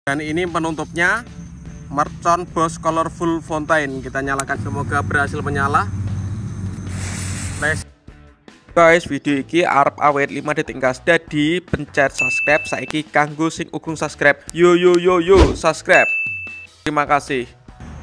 Dan ini penutupnya Mercon Boss Colorful Fountain. Kita nyalakan, semoga berhasil menyala. Guys, video ini arep awet 5 detik gas. Jadi pencet subscribe saiki kanggo sing ugung subscribe. Yo subscribe. Terima kasih.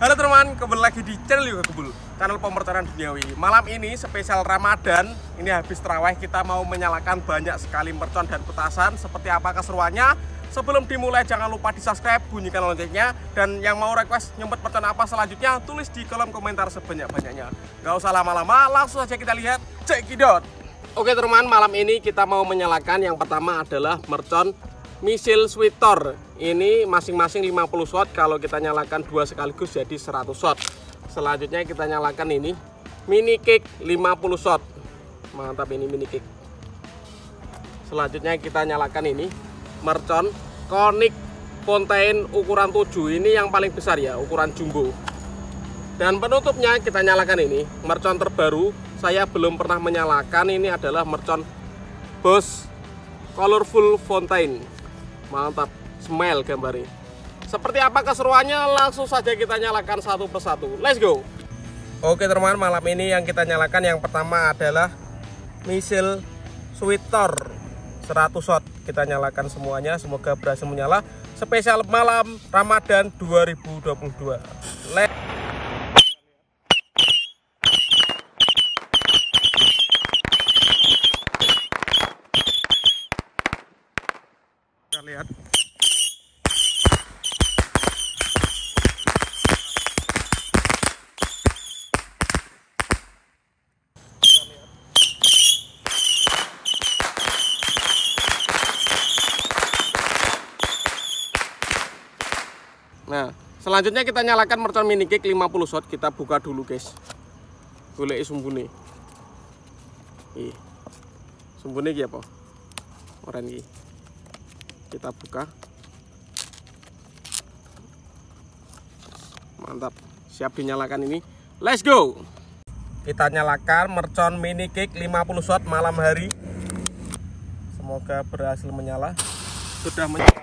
Halo teman, kembali lagi di channel Yoga Kebul, channel pemercon duniawi. Malam ini spesial Ramadan. Ini habis tarawih, kita mau menyalakan banyak sekali mercon dan petasan. Seperti apa keseruannya? Sebelum dimulai jangan lupa di subscribe, bunyikan loncengnya. Dan yang mau request nyempet mercon apa selanjutnya, tulis di kolom komentar sebanyak-banyaknya. Gak usah lama-lama, langsung saja kita lihat. Cekidot. Oke teman, malam ini kita mau menyalakan yang pertama adalah mercon Missile Sweater. Ini masing-masing 50 watt. Kalau kita nyalakan dua sekaligus jadi 100 watt. Selanjutnya kita nyalakan ini mini kick 50 watt. Mantap, ini mini kick. Selanjutnya kita nyalakan ini mercon Conic Fountain ukuran 7. Ini yang paling besar ya, ukuran jumbo. Dan penutupnya kita nyalakan ini mercon terbaru. Saya belum pernah menyalakan, ini adalah mercon Boss Colorful Fountain. Mantap, smile gambarnya. Seperti apa keseruannya, langsung saja kita nyalakan satu persatu. Let's go. Oke teman, malam ini yang kita nyalakan yang pertama adalah Missile Sweater 100 watt. Kita nyalakan semuanya, semoga berhasil menyala. Spesial malam Ramadan 2022. Kita lihat. Nah, selanjutnya kita nyalakan mercon mini kick 50 watt. Kita buka dulu guys. Golek sumbune. Ih. Sumbune iki apa? Oren iki. Kita buka. Mantap. Siap dinyalakan ini. Let's go. Kita nyalakan mercon mini kick 50 watt malam hari. Semoga berhasil menyala. Sudah menyala.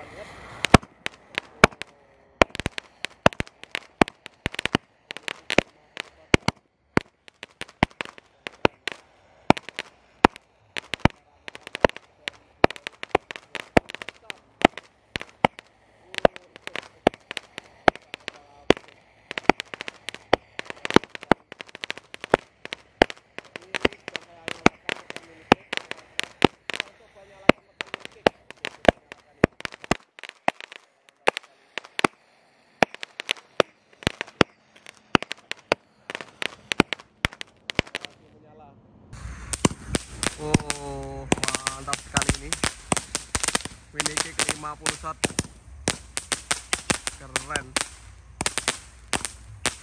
Oh, mantap sekali ini. Mini kick 50 watt. Keren.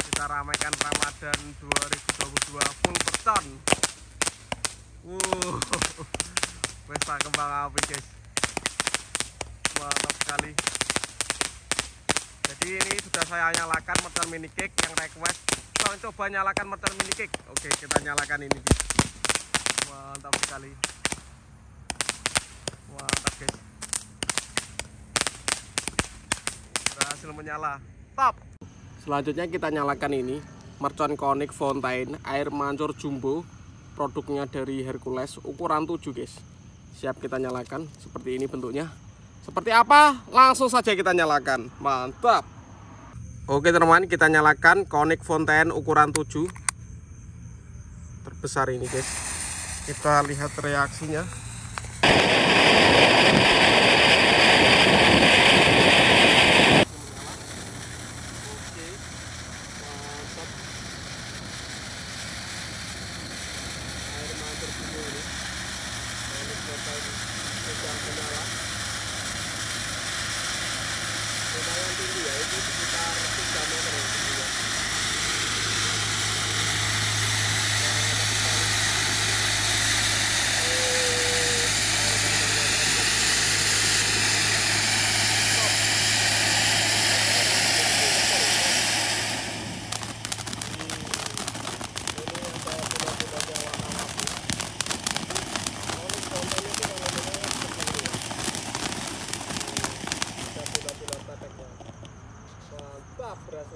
Kita ramaikan Ramadan 2022 full mercon. Pesta kembang api guys. Mantap sekali. Jadi ini sudah saya nyalakan mercon mini kick. Yang request coba nyalakan mercon mini kick. Oke, kita nyalakan ini. Mantap sekali. Mantap guys. Berhasil menyala. Top. Selanjutnya kita nyalakan ini mercon Conic Fountain air mancur jumbo. Produknya dari Hercules ukuran 7 guys. Siap kita nyalakan. Seperti ini bentuknya. Seperti apa? Langsung saja kita nyalakan. Mantap. Oke teman, kita nyalakan Conic Fountain ukuran 7. Terbesar ini guys. Kita lihat reaksinya. Oke, mantap. Air mancur dulu ini. Ini sudah menyala. Lumayan tinggi ya, ini sekitar 3 meter ya tingginya.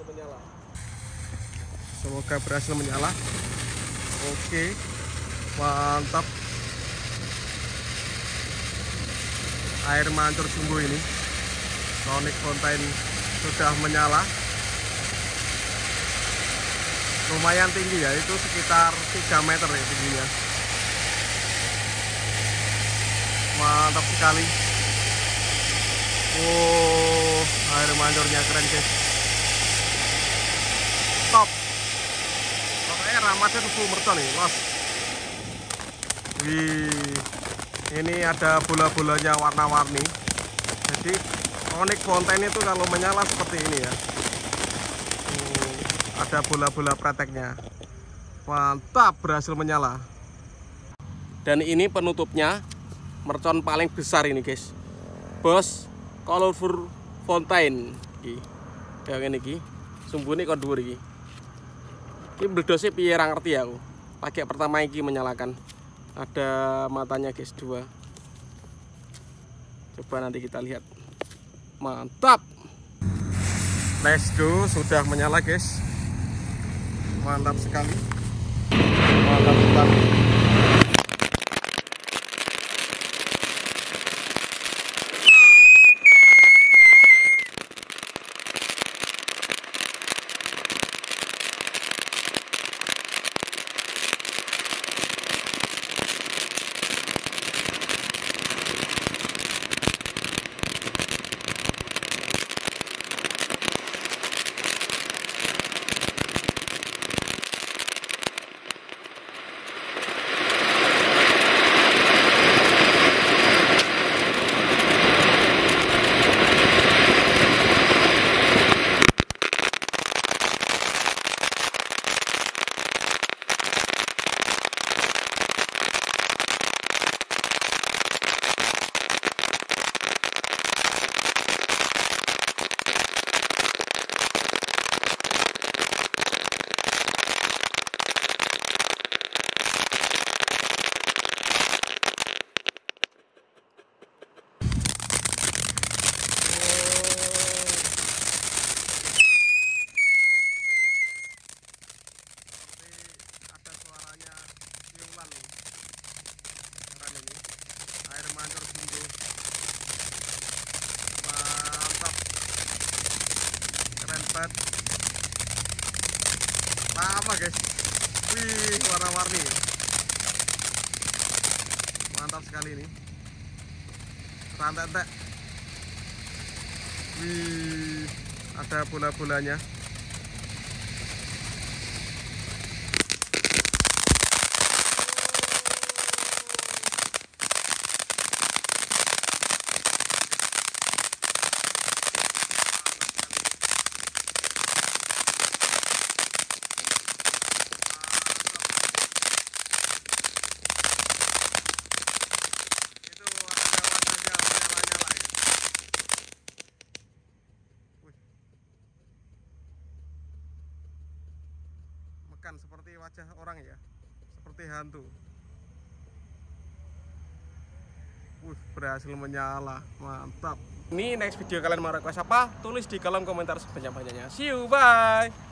berhasil menyala. Semoga berhasil menyala. Oke, mantap. Air mancur sumbu ini, Sonic Fountain sudah menyala. Lumayan tinggi ya, itu sekitar 3 meter ya tingginya. Mantap sekali. Oh, air mancurnya keren guys. Top. Pokoknya ramasnya tuh mercon nih, los. Wih, ini ada bola-bolanya warna-warni. Jadi Sonic Fountain itu kalau menyala seperti ini ya. Ada bola-bola preteknya. Mantap, berhasil menyala. Dan ini penutupnya, mercon paling besar ini guys, Boss Colorful Fountain. Kayak ini ki, sumbu ini kok dhuwur iki. Ini bledose piye ra ngerti aku. Pakai pertama iki menyalakan. Ada matanya guys, 2. Coba nanti kita lihat. Mantap. Let's go, sudah menyala guys. Mantap sekali. Mantap sekali. Lama guys. Wih, warna-warni. Mantap sekali ini. Rantai-rantai. Wih, ada bola-bolanya. Seperti wajah orang ya, seperti hantu. Berhasil menyala, mantap. Ini next video kalian mau request apa? Tulis di kolom komentar sebanyak-banyaknya. See you, bye.